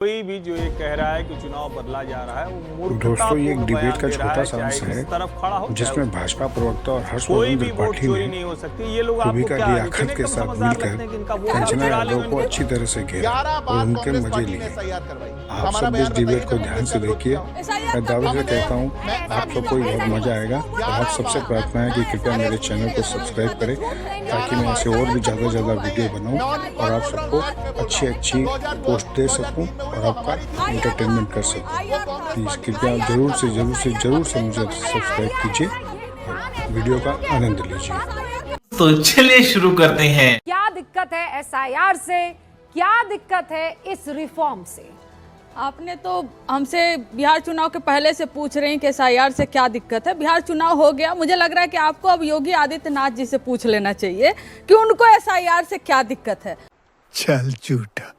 कोई भी जो ये कह रहा है कि चुनाव बदला जा रहा है वो मूर्खता। दोस्तों, ये एक डिबेट का छोटा सा अंश है जिसमें भाजपा प्रवक्ता और हर्षवर्धन त्रिपाठी ने रूबिका लियाकत के साथ मिलकर कंचना यादव को अच्छी तरह से घेरा और उनके मजे लिए। आप सब इस डिबेट को ध्यान से देखिए। मैं दावे से कहता हूँ आप सबको बहुत मजा आएगा और आप सबसे प्रार्थना है कि कृपया मेरे चैनल को सब्सक्राइब करें ताकि मैं ऐसे और भी ज़्यादा वीडियो बनाऊँ और आप सबको अच्छी पोस्ट दे सकूँ और आपका एंटरटेनमेंट कर सकूँ। प्लीज़ कृपया जरूर से मुझे सब्सक्राइब कीजिए और वीडियो का आनंद लीजिए। तो चलिए शुरू करते हैं। क्या दिक्कत है एसआईआर से, क्या दिक्कत है इस रिफॉर्म से? आपने तो हमसे बिहार चुनाव के पहले से पूछ रहे हैं कि एसआईआर से क्या दिक्कत है। बिहार चुनाव हो गया, मुझे लग रहा है कि आपको अब योगी आदित्यनाथ जी से पूछ लेना चाहिए कि उनको एसआईआर से क्या दिक्कत है। चल झूठा।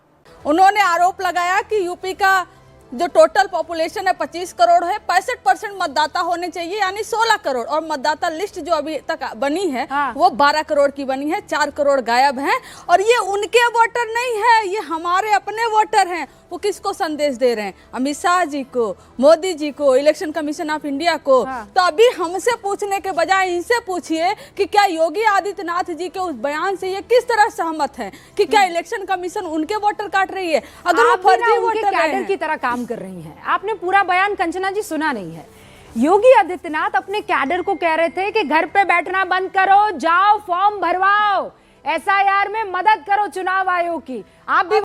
उन्होंने आरोप लगाया कि यूपी का जो टोटल पॉपुलेशन है 25 करोड़ है, 65% मतदाता होने चाहिए यानी 16 करोड़, और मतदाता लिस्ट जो अभी तक बनी है वो 12 करोड़ की बनी है, 4 करोड़ गायब हैं। और ये उनके वोटर नहीं है, ये हमारे अपने वोटर हैं। वो किसको संदेश दे रहे हैं? अमित शाह जी को, मोदी जी को, इलेक्शन कमीशन ऑफ इंडिया को। तो अभी हमसे पूछने के बजाय इनसे पूछिए कि क्या योगी आदित्यनाथ जी के उस बयान से ये किस तरह सहमत हैं कि क्या इलेक्शन कमीशन उनके वोटर काट रही है? अगर वो फर्जी वोटर कैडर की तरह काम कर रही हैं। आपने पूरा बयान कंचना जी सुना नहीं है। योगी आदित्यनाथ अपने कैडर को कह रहे थे कि घर पे बैठना बंद करो, जाओ फॉर्म भरवाओ, एसआईआर में मदद करो चुनाव आयोग की। आप भी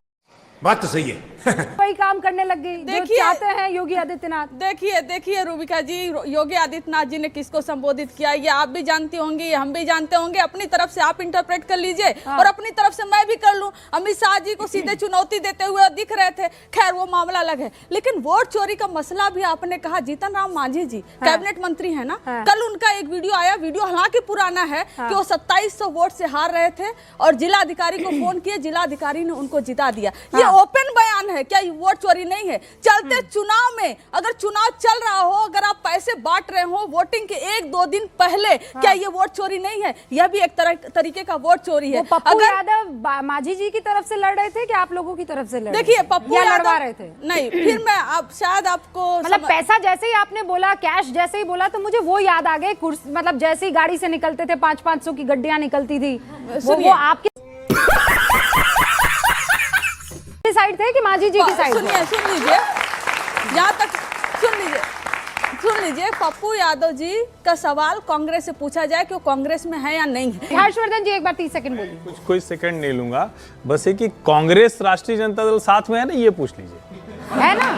बात तो सही है। वही काम करने लग गई जो चाहते हैं योगी आदित्यनाथ। देखिए रूबिका जी, योगी आदित्यनाथ जी ने किसको संबोधित किया ये आप भी जानती होंगी, ये हम भी जानते होंगे। अपनी तरफ से आप इंटरप्रेट कर लीजिए और अपनी तरफ से मैं भी कर लूं। अमित शाह जी को सीधे चुनौती देते हुए दिख रहे थे, खैर वो मामला अलग है। लेकिन वोट चोरी का मसला भी आपने कहा। जीतन राम मांझी जी कैबिनेट मंत्री है ना, कल उनका एक वीडियो आया, वीडियो हालांकि पुराना है, कि वो 2700 वोट से हार रहे थे और जिलाधिकारी को फोन किए, जिलाधिकारी ने उनको जिता दिया। ये ओपन बयान है। क्या ये वोट चोरी नहीं है? चलते चुनाव में, अगर चुनाव चल रहा हो, अगर आप पैसे बांट रहे हो वोटिंग के 1-2 दिन पहले, क्या ये वोट चोरी नहीं है? यह भी एक तरीके का वोट चोरी है। पप्पू यादव मांझी जी की तरफ से लड़ रहे थे कि आप लोगों की तरफ से लड़ रहे थे? देखिए पप्पू यादव लड़वा रहे थे। नहीं, फिर मैं अब शायद आपको मतलब पैसा जैसे ही आपने बोला, कैश जैसे ही बोला, तो मुझे वो याद आ गए। मतलब जैसे ही गाड़ी से निकलते थे 500-500 की गड्डियां निकलती थी, वो आपके साइड थे कि मांझी जी की साइड? सुन लीजिए, यहाँ तक सुन लीजिए। पप्पू यादव जी का सवाल कांग्रेस से पूछा जाए कि वो कांग्रेस में है या नहीं है। हर्षवर्धन जी एक बार 30 सेकंड बोलिए। कोई सेकंड नहीं लूंगा, बस ये कि कांग्रेस राष्ट्रीय जनता दल साथ में है ना, ये पूछ लीजिए। है ना?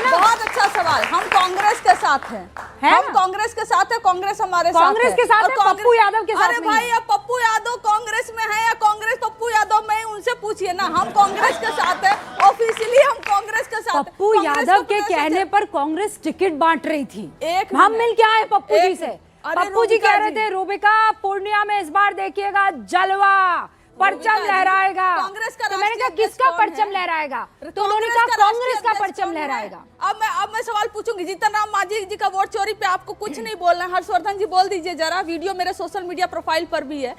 बहुत अच्छा सवाल। हम कांग्रेस के साथ हैं, हम कांग्रेस के साथ है, कांग्रेस हमारे साथ है। कांग्रेस के साथ है, पप्पू यादव के साथ अरे भाई, अब पप्पू यादव कांग्रेस में है या कांग्रेस पप्पू यादव में, उनसे पूछिए ना। हम कांग्रेस के साथ है, ऑफिशियली हम कांग्रेस के साथ। पप्पू यादव के कहने पर कांग्रेस टिकट बांट रही थी। हम मिल के आए पप्पू जी से। पप्पू जी कह रहे थे रूबिका पूर्णिया में इस बार देखिएगा जलवा, परचम लहराएगा। कांग्रेस का तो मैंने कहा किसका परचम लहराएगा? तो उन्होंने कहा कांग्रेस का परचम लहराएगा। अब मैं सवाल पूछूंगी। जीतन राम मांझी जी का वोट चोरी पे आपको कुछ नहीं बोलना है। हर्षवर्धन जी बोल दीजिए जरा, वीडियो मेरे सोशल मीडिया प्रोफाइल पर भी है।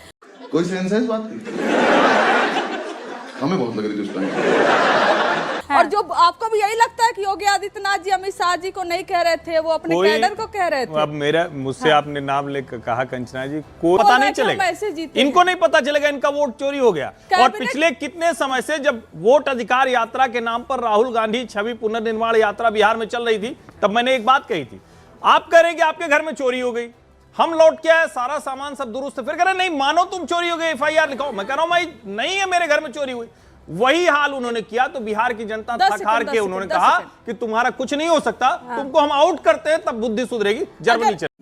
कोई सेंस है इस बात की? हमें बहुत लग रही थी उस टाइम। और जो आपको भी यही लगता है कि योगी आदित्यनाथ जी अमित शाह जी को नहीं कह रहे थे, वो अपने कैडर को कह रहे थे? अब मुझसे आपने नाम लेकर कहा कंचना जी, को पता नहीं चलेगा, इनको नहीं पता चलेगा इनका वोट चोरी हो गया। और पिछले कितने समय से जब वोट अधिकार यात्रा के नाम पर राहुल गांधी छवि पुनर्निर्माण यात्रा बिहार में चल रही थी, तब मैंने एक बात कही थी, आप कह रहे कि आपके घर में चोरी हो गई, हम लौट के आए, सारा सामान सब दुरुस्त, फिर कह रहे नहीं मानो तुम चोरी हो गई, एफआईआर लिखाओ। मैं कह रहा हूं भाई नहीं है, मेरे घर में चोरी हुई। वही हाल उन्होंने किया तो बिहार की जनता थक हार के उन्होंने कहा कि तुम्हारा कुछ नहीं हो सकता, तुमको हम आउट करते हैं तब बुद्धि सुधरेगी, जर्मनी चलेगी।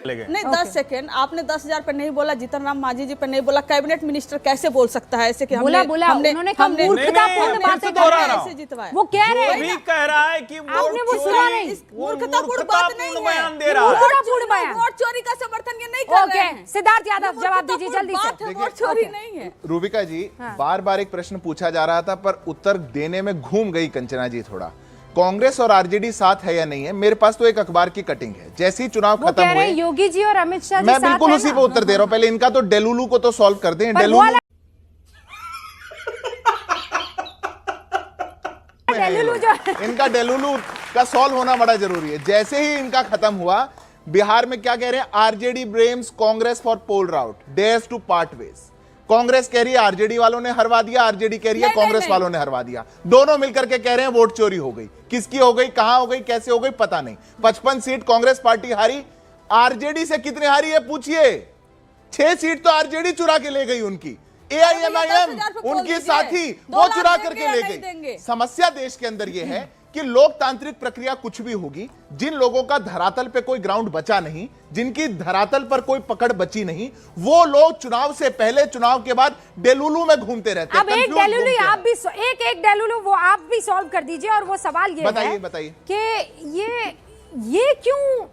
नहीं 10 सेकंड आपने 10,000 पे नहीं बोला, जीतन राम मांझी जी पे नहीं बोला। कैबिनेट मिनिस्टर कैसे बोल सकता है ऐसे कि बोला उन्होंने कहा मूर्खतापूर्ण बातें कर रहे हैं। वो कह रहे हैं, भी कह रहा है कि आपने वो सुना नहीं। मूर्खतापूर्ण बात नहीं है, बयान दे रहा है। वोट चोरी का समर्थन ये नहीं कर रहे हैं। सिद्धार्थ यादव जवाब दीजिए जल्दी से। वोट चोरी नहीं है। रूबिका जी, बार बार एक प्रश्न पूछा जा रहा था पर उत्तर देने में घूम गई कंचना जी थोड़ा। कांग्रेस और आरजेडी साथ है या नहीं है, मेरे पास तो एक अखबार की कटिंग है। जैसे ही चुनाव वो खत्म कह रहे हुए, हैं योगी जी और अमित शाह जी मैं साथ बिल्कुल हैं उसी ना? पे उत्तर दे रहा हूं। पहले इनका तो डेलुलू को तो सॉल्व कर दें। पर वो डेलुलू वाला- डेलुलू जो है। इनका डेलुलू का सॉल्व होना बड़ा जरूरी है। जैसे ही इनका खत्म हुआ, बिहार में क्या कह रहे हैं, RJD blames Congress for poll rout, dares to part ways. Congress कह रही है आरजेडी वालों ने हरवा दिया, आरजेडी कह रही है कांग्रेस वालों ने हरवा दिया। दोनों मिलकर के कह रहे हैं वोट चोरी हो गई। किसकी हो गई, कहां हो गई, कैसे हो गई, पता नहीं। 55 सीट कांग्रेस पार्टी हारी। आरजेडी से कितने हारी है पूछिए? 6 सीट तो आरजेडी चुरा के ले गई उनकी। एआईएमआईएम उनकी साथी, वो चुरा करके ले गई। समस्या देश के अंदर यह है कि लोकतांत्रिक प्रक्रिया कुछ भी होगी, जिन लोगों का धरातल पे कोई ग्राउंड बचा नहीं, जिनकी धरातल पर कोई पकड़ बची नहीं, वो लोग चुनाव से पहले, चुनाव के बाद डेलुलू में घूमते रहते हैं। अब एक डेलुलू आप भी एक डेलुलू वो आप भी सॉल्व कर दीजिए। और वो सवाल ये है बताइए कि ये क्यों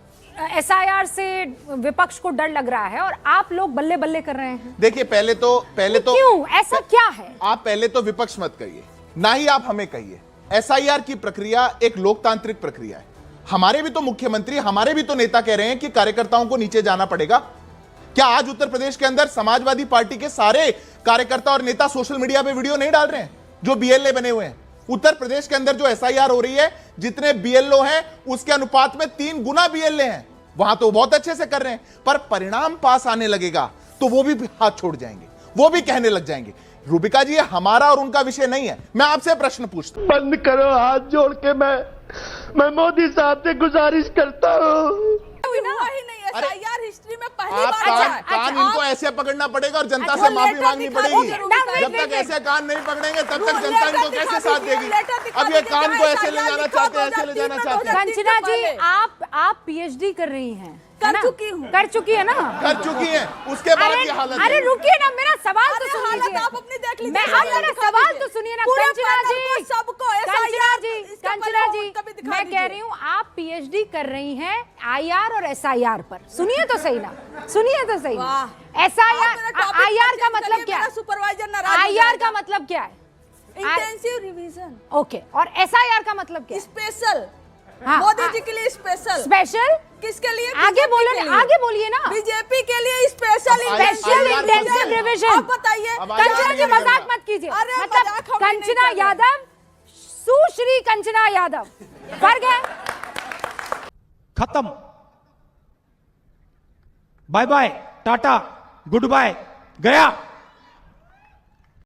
एसआईआर से विपक्ष को डर लग रहा है और आप लोग बल्ले बल्ले कर रहे हैं? देखिए, पहले तो क्यों ऐसा क्या है? आप पहले तो विपक्ष मत कहिए, ना ही आप हमें कहिए। एसआईआर की प्रक्रिया एक लोकतांत्रिक प्रक्रिया है। हमारे भी तो मुख्यमंत्री, हमारे भी तो नेता कह रहे हैं कि कार्यकर्ताओं को नीचे जाना पड़ेगा। क्या आज उत्तर प्रदेश के अंदर समाजवादी पार्टी के सारे कार्यकर्ता और नेता सोशल मीडिया पे वीडियो नहीं डाल रहे हैं, जो बीएलए बने हुए हैं? उत्तर प्रदेश के अंदर जो एसआईआर हो रही है, जितने बीएलओ हैं उसके अनुपात में 3 गुना बीएलए हैं। वहां तो बहुत अच्छे से कर रहे हैं, पर परिणाम पास आने लगेगा तो वो भी हाथ छोड़ जाएंगे, वो भी कहने लग जाएंगे। रूबिका जी, हमारा और उनका विषय नहीं है। मैं आपसे प्रश्न पूछता हूं। बंद करो, हाथ जोड़ के मैं मोदी साहब से गुजारिश करता हूँ। एसआईआर हिस्ट्री में पहली आप बार कान इनको ऐसे पकड़ना पड़ेगा और जनता से माफी मांगनी पड़ेगी। जब तक ऐसे कान नहीं पकड़ेंगे तब तक जनता इनको कैसे साथ देगी? अब ये कान को ऐसे ले जाना चाहते हैं, ऐसे ले जाना चाहते हैं। कंचना जी, आप पीएचडी कर रही हैं, कर चुकी हूँ, कर चुकी है ना? कर चुकी है, उसके बाद ये हालत। अरे रुकिए ना, मेरा सवाल तो सुन लीजिए। आप अपनी देख लीजिए। मैं अब मेरा सवाल तो सुनिए ना कंचना जी, सबको कंचना जी, मैं कह रही हूँ आप पीएचडी कर रही हैं आईआर और एसआईआर पर। सुनिए तो सही ना, सुनिए तो सही ना। आईआर का मतलब क्या है? सुपरवाइजर आईआर का मतलब क्या है? Intensive revision. ओके, और एसआईआर का मतलब क्या है? स्पेशल। हाँ, मोदी जी के लिए स्पेशल। किसके लिए? आगे बोलिए ना। बीजेपी के लिए स्पेशल इंटेंसिव रिवीजन। आप बताइए। कंचना जी, मजाक मत कीजिए। मतलब कंचना यादव, सुश्री कंचना यादव, फर्क है। खत्म, bye bye, tata, good bye, गया।